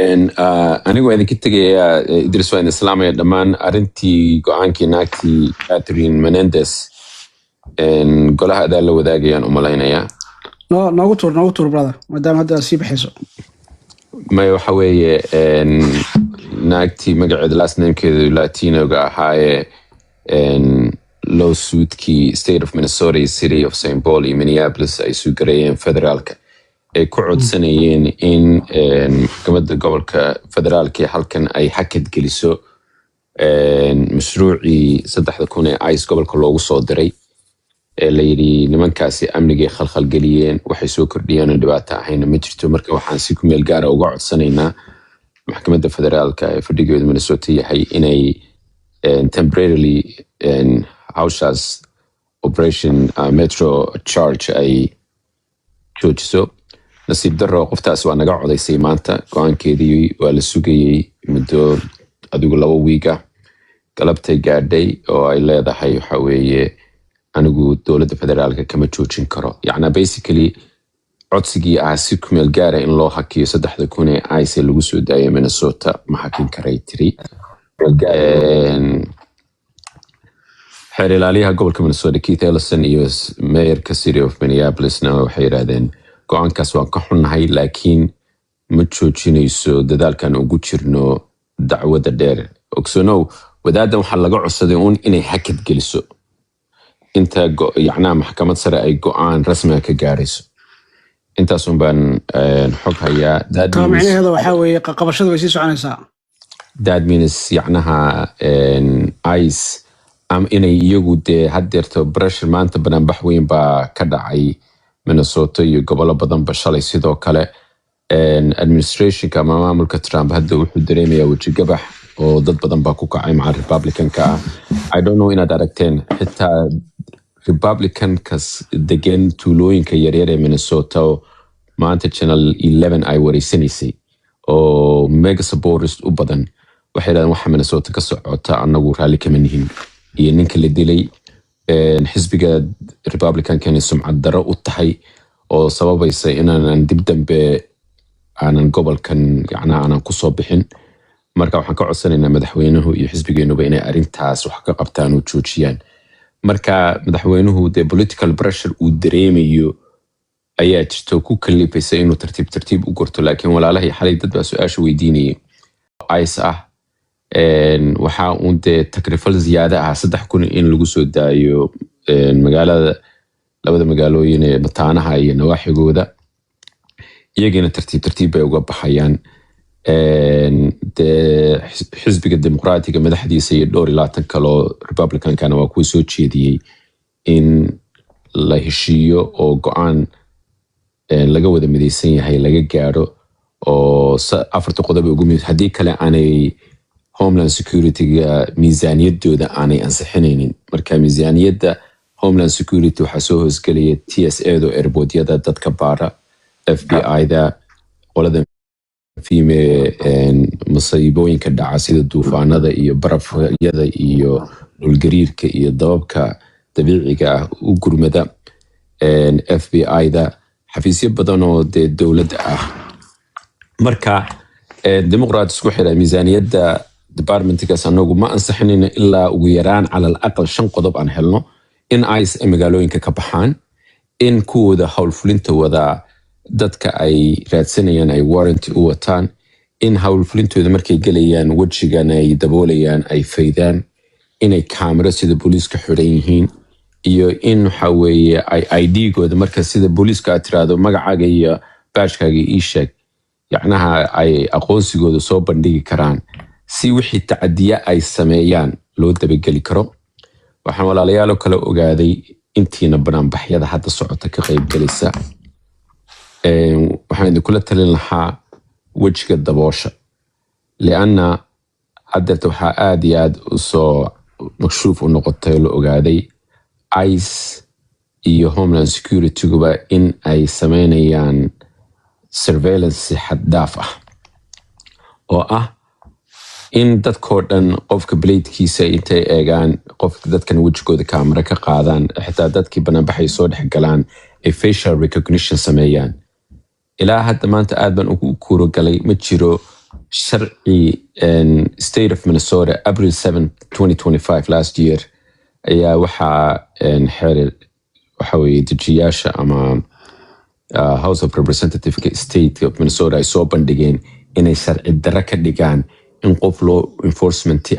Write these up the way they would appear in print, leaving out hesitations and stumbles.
anigu waan idinka tegayaa Idris waan islaamaya dhammaan arrintii go'aankii naagtii Catherine Menendez golaha adaa la wadaagayaan u malaynayaa. noogu tuur brother maadaama hadda sii baxayso. Maya waxa weeye naagtii magaceeda last namekeedu Latinoga ahaayee lawsuitkii State of Minnesota iyo City of St. Paul iyo Minneapolis ay suu gareeyeen federaalka ay ku codsanayeen in maxkamadda gobolka federaalka halkan ay hakad geliso mashruucii 3,000 ee ICE gobolka loogu soo diray la yiri nimankaasi amniga khalkhal geliyeen waxay soo kordhiyeen dhibaato ahayna ma jirto marka waxaan si ku meel gaar ah uga codsanaynaa maxkamadda federaalka ee fadhigeedu Minnesota yahay inay temporarily hawshaas operation metro charge ay joojiso. nasiib darro qoftaas waa naga codaysay maanta go'aankeedii waa la sugayay muddo adigu 2 week ah galabtay gaadhay oo ay leedahay waxa weeye anigu dowladda federaalka kama joojin karo yacni basically codsigii si ku meel gaar ah in loo hakiyo 3,000 ee ICE lagu soo daayay Minnesota ma hakin karay tiri xeer ilaaliyaha gobolka Minnesota Keith Ellison iyo mayorka City of Minneapolis waxay yiraahdeen go'aankaas waan ka xunnahay laakiin ma joojinayso dadaalkan ugu jirno dacwada dheer ogsoonow wadaadan waxaa laga codsaday inay hakad geliso inta yacnaa maxkamad sare ay go'aan rasmi ka gaarayso intaas baan xog hayaa macnaheedu waxa weeye qabashadu way sii soconaysaa that means yacnaha ICE inay iyagu dee haddeerto pressure maanta banaanbax weyn baa ka dhacay Minnesota iyo gobollo badan ba shalay sidoo kale administrationka ama maamulka Trump hadda wuxuu dareemayaa waji gabax oo dad badan baa ku kacay maca Republicanka I don't know inaad aragteen xitaa Republicankas degan tuulooyinka yaryar ee Minnesota maanta Channel 11 ay wareysanaysay oo mega supporters u badan waxay yiraahdeen waxa Minnesota ka socota anagu raali kama nihin iyo ninka la dilay xisbiga Republican sumcad daro u tahay oo sababaysa inaan dib dambe aanan gobolkan yacnaa aanan ku soo bixin marka waxaan ka codsanaynaa madaxweynuhu iyo xisbigeenuba inay arrintaas wax ka qabtaan oo joojiyaan marka madaxweynuhu dee political pressure uu dareemayo ayaa jirto ku kalifaysa inuu tartiib u gorto laakiin walaalahay xalay dad baa su-aasha weydiinayay ICE waxaa dee takrifal ziyaada 3,000 in lagu soo daayo magaalada labada magaalooyin ee mataanaha iyo nawaaxigooda iyagina tartiib bay uga baxayaan xisbiga dimuqraatiga madaxdiisa iyo 22 kaloo Republicankana waa kuwa soo jeediyey in la heshiiyo oo go'aan laga wada midaysan yahay laga gaaro oo 4 qodob ugu mid haddii kale aanay Homeland Security miisaaniyadooda aanay ansixinaynin marka miisaaniyadda Homeland Security waxaa soo hoosgelaya TSA-da airportyada dadka baara FBI-da qolada fiime musiibooyinka dhaca sida duufaanada iyo barafyada iyo dhulgariirka iyo dababka dabiiciga ah u gurmada FBI-da xafiisyo badan oo dee dowladda ah marka dimuqraadis ku xiray miisaaniyadda departmentkaas anagu ma ansixinayna ilaa ugu yaraan cala al-aqal 5 qodob aan helno in ICE ay magaalooyinka ka baxaan in kuwooda howlfulinta wada dadka ay raadsanayaan ay warranty u wataan in howlfulintooda markay gelayaan wajigan ay daboolayaan ay faydaan inay kaamiro sida booliiska xiran yihiin iyo in waxa weeye ay ID-gooda marka sida booliiska aad tiraahdo magacaaga iyo baashkaaga ii sheeg yacnaha ay aqoonsigooda soo bandhigi karaan si wixii tacadiya ay sameeyaan loo dabageli karo waxaan walaalayaal kale ogaaday intiina banaanbaxyada hadda socota ka qayb galaysa waxaan idinkula talin lahaa wejiga daboosha lianna haddeerta waxaa aad iyo aad usoo makshuuf u noqotay la ogaaday ICE iyo Homeland Security-guba in ay sameynayaan surveillance xad dhaaf ah oo ah in dadkoo dhan qofka bladekiisa intay eegaan qofka dadkan wejigooda kaamira ka qaadaan xitaa dadkii banaanbaxay soo dhex galaan ay facial recognition sameeyaan ilaa hadda maanta aad baan ugu kuuro galay ma jiro sharci state of Minnesota April 7 2025 last year ayaa waxaa waxa weeye dejiyaasha ama House of Representatives State of Minnesota ay soo bandhigeen inay sharci darro ka dhigaan in qof law enforcement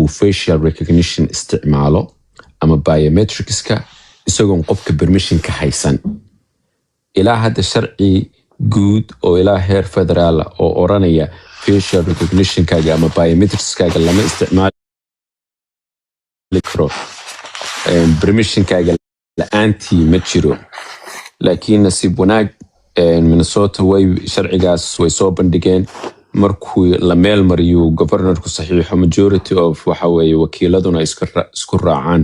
uu facial recognition isticmaalo ama biometricska isagoon qofka permission ka haysan. Ilaa hadda sharci guud oo ilaa heer federaal oo oranaya facial recognition kaaga ama biometrics kaaga lama isticmaali karo permission kaaga la'aantii ma jiro. laakiin nasiib wanaag Minnesota way sharcigaas way soo bandhigeen markuu la meel mariyo governorku saxiixo majority of waxa weeye wakiiladuna isku raacaan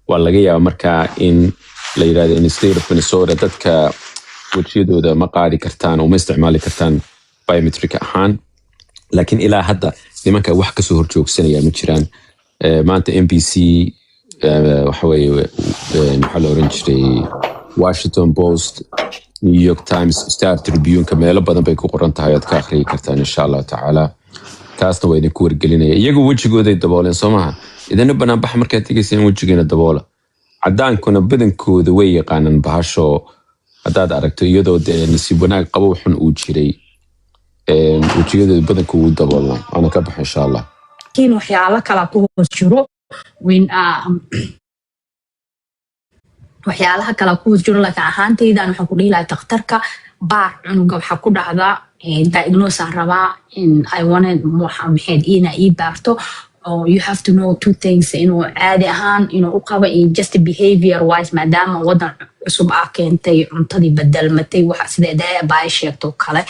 waa laga yaabaa markaa in la yiraahdo in state of Minnesota dadka wajiyadooda ma qaadi kartaan oo ma isticmaali kartaan biometric ahaan. laakiin ilaa hadda nimanka wax ka soo horjoogsanaya ma jiraan. maanta NBC waxa weeye waxa la oran jiray Washington Post, New York Times, Star Tribune ka meelo badan bay ku qoran tahay aad ka akhriyi kartaan insha Allah taala. taasna way idinku wargelinaya iyagu wajigooda dabooleen Soomaha idana banaanbax markaa tagayseen wajigeena daboola cadaankuna badankooda way yaqaanaan bahasho hadaad aragto iyadoo nasiib wanaag qabo xun uu jiray wajigooda badankooda daboolan ana ka baxay insha Allah kiin waxyaalo kala ku hoos jiro win waxyaalaha kala ku jiro la ahaantaydan waxa ku dhiilay dhakhtarka baar cunuga waxa ku dhacda diagnosis rabaa in I wanted maxay ina baarto. You have to know two things inuu caadi ahaan inuu u qabo just behavior wise maadaama wadan cusub keentay cuntadii bedelmatay waxa sideedaa baa sheegto kale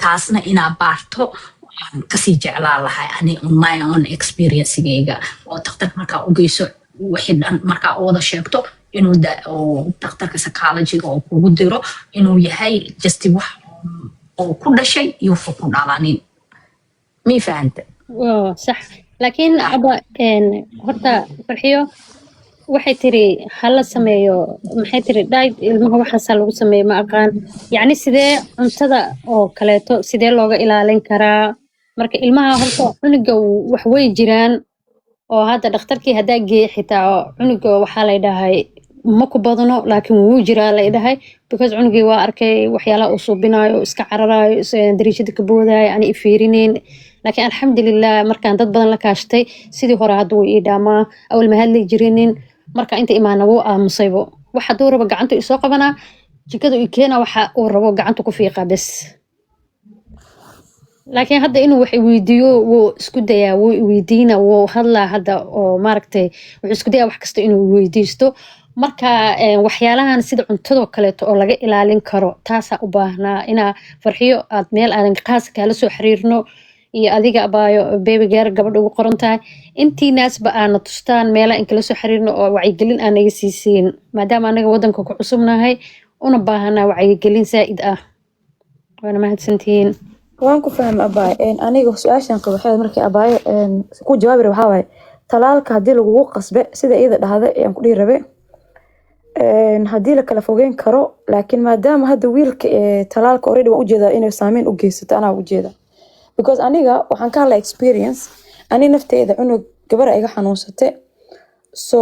taasna ina baarto kasii jeclaa lahay ani on my own experience-gayga oo dhakhtarka marka u geyso wixii dhan marka wada sheegto inuu dhakhtarka psychology-ga oo kugu diro inuu yahay just wax oo ku dhashay iyo ku dhalanin mi fahamtay صح لكن أبا horta farxiyo waxay tiri hala sameeyo maxay tiri diet ilmaha waxa lagu sameeyo ma aqaan yani sidee cuntada oo kaleeto sidee looga ilaalin karaa marka ilmaha horta cunuga wax way jiraan oo hadda dhakhtarkii hadaa geey xitaa cunuga waxa la dhahay ma ku badano laakiin wuu jiraa la dhahay because cunugii waa arkay waxyaalaha uu suubinayo iska cararayo dariishada ka boodaayo aan ifiirinin laakiin alxamdulillah markaan dad badan la kaashtay sidii hore hadda wuu ii dhaamaa awal ma hadli jirinin marka inta imaana wuu aamusaybo waxa duu rabo gacanta isoo qabanaa jikada uu keena waxa uu rabo gacanta ku fiiqa bas laakiin hadda inuu wax weydiiyo wuu isku dayaa wuu weydiina wuu hadlaa hadda oo maaragtay wuxuu isku dayaa wax kasta inuu weydiisto marka waxyaalahan sida cuntado kaleeto oo laga ilaalin karo taasa u baahnaa ina farxiyo aad meel aan qaas kala soo xiriirno iyo adiga abaayo baby gaar gabadh ugu qoran tahay intii naasba aan tustaan meela in kala soo xiriirno oo wacyigelin aan naga siisiin maadaama anaga wadanka ku cusubnahay una baahanaa wacyigelin saa'id ah waana mahadsantihiin waan ku fahmay abaay aniga su'aashan qabaxay markii abaay ku jawaabi waxa waay talaalka hadii lagu qasbe sida iyada dhahday aan ku dhigi rabe hadii la kala fogeyn karo laakiin maadaama hadda wiilka talaalka already waan u jeedaa inay saameyn u geysato anaa u jeeda because aniga waxaan ka hadlaa experience ani nafteyda cunug gabar iga xanuunsatay so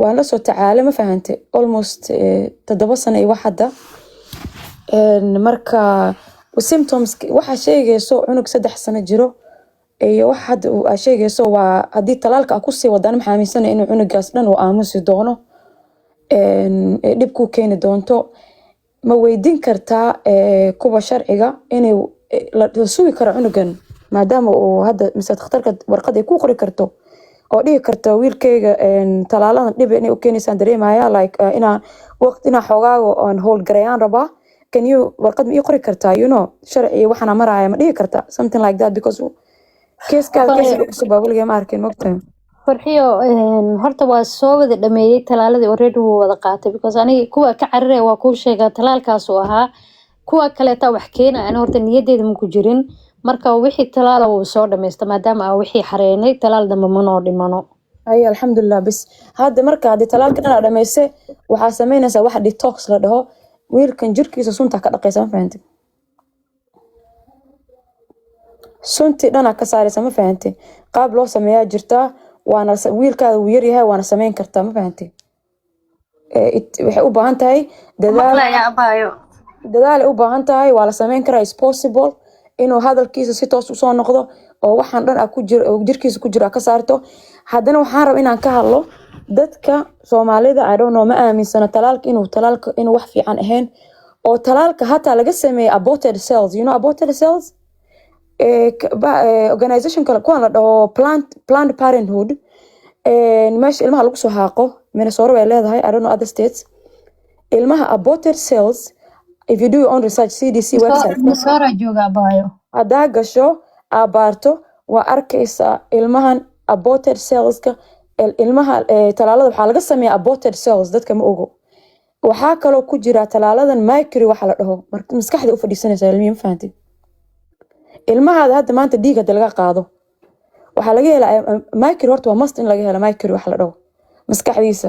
waan la soo tacaalay ma fahantay almost 7 sano iyo wax hadda marka symptoms waxa sheegayso cunug 3 sano jiro iyo wax hadda uu sheegayso waa hadii talaalka ku sii wadaan maxaa aaminsanay inuu cunugaas dhan uu aamusi doono dib ku keeni doonto ma weydiin kartaa kuwa sharciga inay la sugi karo cunugan maadaama uu hadda misad dhakhtarka warqad ay ku qori karto oo dhigi karto wiilkayga talaaladan dib inay u keenaysan dareemaya like ina xogaago on hold garayaan raba can you warqad ma qori kartaa sharci waxana maraya ma dhigi kartaa something like that because case sababulga ma arkin waqti farxiyo horta waa soo wada dhameeyay talaaladii already wuu wada qaatay because aniga kuwa ka cariray waa ku sheegay talaalkaas oo ahaa kuwa kale taa wax keena aan horta niyadeeda ma ku jirin marka wixii talaal uu soo dhameystay maadaama wixii xareynay talaal dambe ma noo dhimano ay alxamdulillah bis hadda marka hadii talaalka dhan dhameysay waxa sameynaysa wax detox la dhaho wiilkan jirkiisa sunta ka dhaqaysan fahanti sunti dhana ka saaraysa ma fahantay qaab loo sameeyaa jirtaa waana wiilkaada uu yar yahay waana sameyn kartaa ma fahantay waxay u baahan tahay dadaal u baahan tahay waa la sameyn karaa is possible inuu hadalkiisa si toos u soo noqdo oo waxaan dhan ku jiro oo jirkiisa ku jira ka saarto haddana waxaan rabaa inaan ka hadlo dadka Soomaalida I don't know ma aaminsana talaalka inuu wax fiican ahayn oo talaalka hataa laga sameeyay aborted cells you know aborted cells organization kale kuwan la dhaho Planned Parenthood meesha ilmaha lagu soo haaqo Minnesota way leedahay I don't know other states ilmaha aborted cells if you do your own research CDC website Minnesota jooga abayo hadaa gasho abaarto waa arkaysaa ilmahan aborted cellska ilmaha talaalada waxaa laga sameeyaa aborted cells dadka ma ogo waxaa kaloo ku jira talaaladan mercury waxa la dhaho marka maskaxda u fadhiisanaysa ilmihi ma fahantay ilmahaada hadda maanta dhiiga laga qaado waxaa laga helaa mercury horta waa must in laga helo mercury waxa la dhaho maskaxdiisa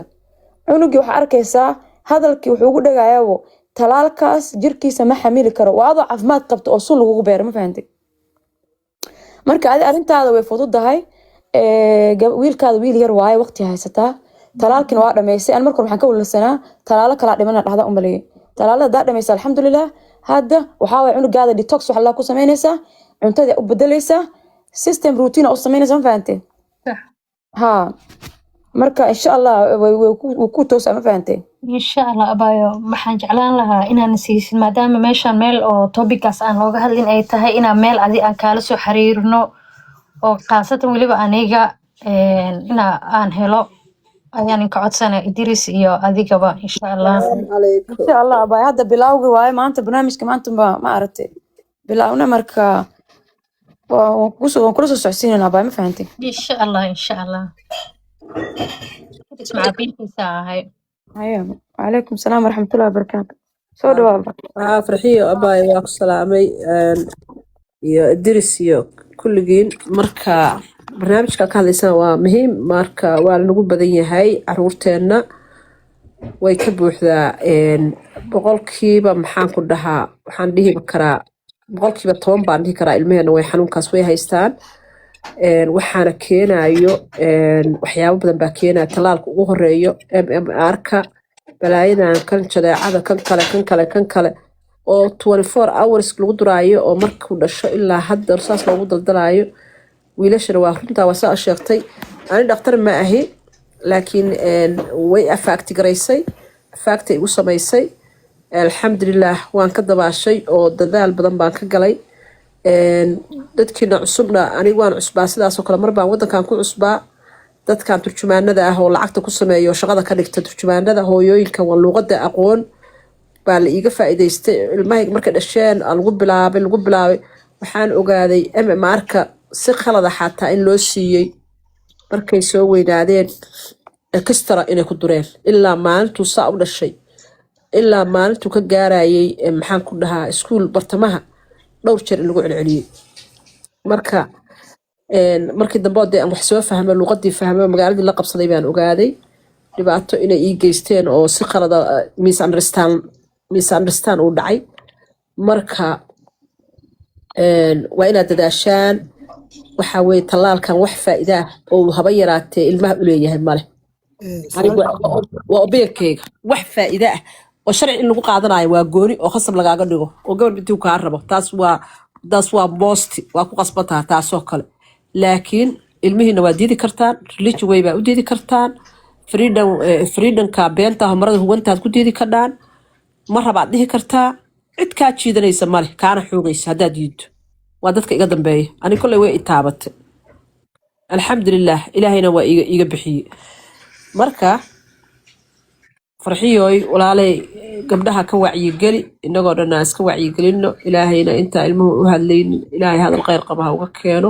cunugii waxa arkaysaa hadalkii wuxuu ugu dhagayaa talaalkaas jirkiisa ma xamili karo waa adoo caafimaad qabto oo sun lagu beero ma fahantay marka arintaada way fududahay wiilkaada wiil yar waaye waqti haysataa talaalkina waa dhameysay aan markor waxaan ka walsanaa talaalo kala dhimana dhahda u maleeyay talaalada daa dhameysay alxamdulillah hadda waxa way cunugaada detox waxa la ku sameynaysaa cuntada u bedelaysaa system routine oo sameynaysaa ma fahantay ha marka insha Allah way ku toosaa ma fahantay insha Allah abayo waxaan jeclaan lahaa inaan siisin maadaama meeshan meel oo topicaas aan looga hadlin ay tahay inaan meel adi aan kala soo xiriirno oo qaasatan waliba aniga aan helo ayaan ka codsanay Idris iyo adigaba insha Allah abayo hadda bilawgi waaye maanta barnaamijka maanta ma aragtay bilawna marka waan kula soo socodsiinayna abayo ma fahantay insha Allah اسمع بنتي ساعة ايوه وعليكم السلام ورحمة الله وبركاته سو دوابا فرحية أباي واق سلامي يا إدريس يا كل جين مركا برنامج كهذا waa muhiim marka waa lagu badan yahay caruurteena way ka buuxdaa boqolkiiba maxaan ku dhahaa waxaan dhihi karaa boqolkiiba 10 baan dhihi karaa ilmaheena way xanuunkaas way haystaan waxaana keenayo waxyaabo badan baa keenaya talaalka ugu horeeyo MMR-ka balaayadan kan jadeecada kan kale oo 24 hours lagu duraayo oo markuu dhasho ilaa hadda saas loogu daldalaayo wiilashana waa runtaa waa saa sheegtay ani dhaqtar ma ahi laakiin way afaagti garaysay afaagtay igu samaysay alxamdulillah waan ka dabaashay oo dadaal badan baan ka galay dadkiina cusubna anigu waan cusbaa sidaas oo kale mar baan wadankan ku cusbaa dadkan turjumaanada ah oo lacagta ku sameeyo shaqada ka dhigta turjumaanada hooyooyinka waa luqada aqoon baa la iiga faa'iideystay ilmaha markay dhasheen lagu bilaabay waxaan ogaaday MMR-ka si khalada xataa in loo siiyay markay soo weynaadeen extra inay ku dureen ilaa maalintuu saa u dhashay ilaa maalintuu ka gaarayay maxaan ku dhahaa iskuul bartamaha dhowr jeer in lagu celceliyay marka markii dambe aan wax soo fahmay luqadii fahmay magaaladii la qabsaday baan ogaaday dhibaato inay ii geysteen oo si khalada misunderstand uu dhacay marka waa inaad dadaashaan waxa weeye talaalkan wax faa'iido ah oo haba yaraatee ilmaha u leeyahay male waa obeekeyga wax faa'iido ah oo sharci in lagu qaadanayo waa gooni oo khasab lagaaga dhigo oo gabar intuu kaa rabo taas waa boosti waa ku qasbataa taasoo kale laakiin ilmihiina waa diidi kartaan religion way baa u diidi kartaan freedomka beenta marada huwantaad ku diidi kardhaan ma rabaad dhihi kartaa cid kaa jiidanaysa male kaana xoogaysa haddaad diidto waa dadka iga dambeeya ani kolley way itaabatay alxamdulilah ilaahayna waa iga bixiyey marka farxiyooy walaalay gabdhaha ka wacyigeli inagoo dhan aan iska wacyigelino ilaahayna intaa ilmuhu u hadlaynin ilaahay hadal khayr qaba ha uga keeno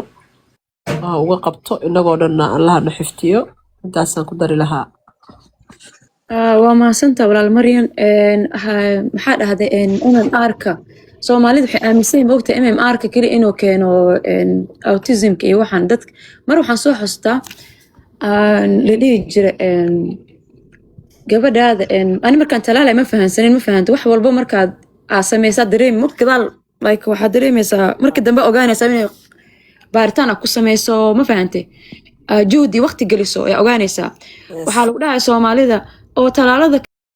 ha uga qabto inagoo dhanna allahna xiftiyo intaasaan ku dari lahaa waa mahadsantaa walaal Maryan maxaa dhahday MMR-ka Soomaalida waxay aaminsan yihiin ogta MMR-ka kali inuu keeno autism-ka iyo waxaan dad mar waxaan soo xustaa la dhihi jiray gabadhaada ani markaan talaalay ma fahanto wax walba markaad sameysaa dareemi marka gadaal like waxaad dareemaysaa markii dambe ogaanaysaa baaritaan ku sameyso ma fahantay juhdi waqti geliso ee ogaanaysaa waxaa lagu dhahay Soomaalida oo talaalada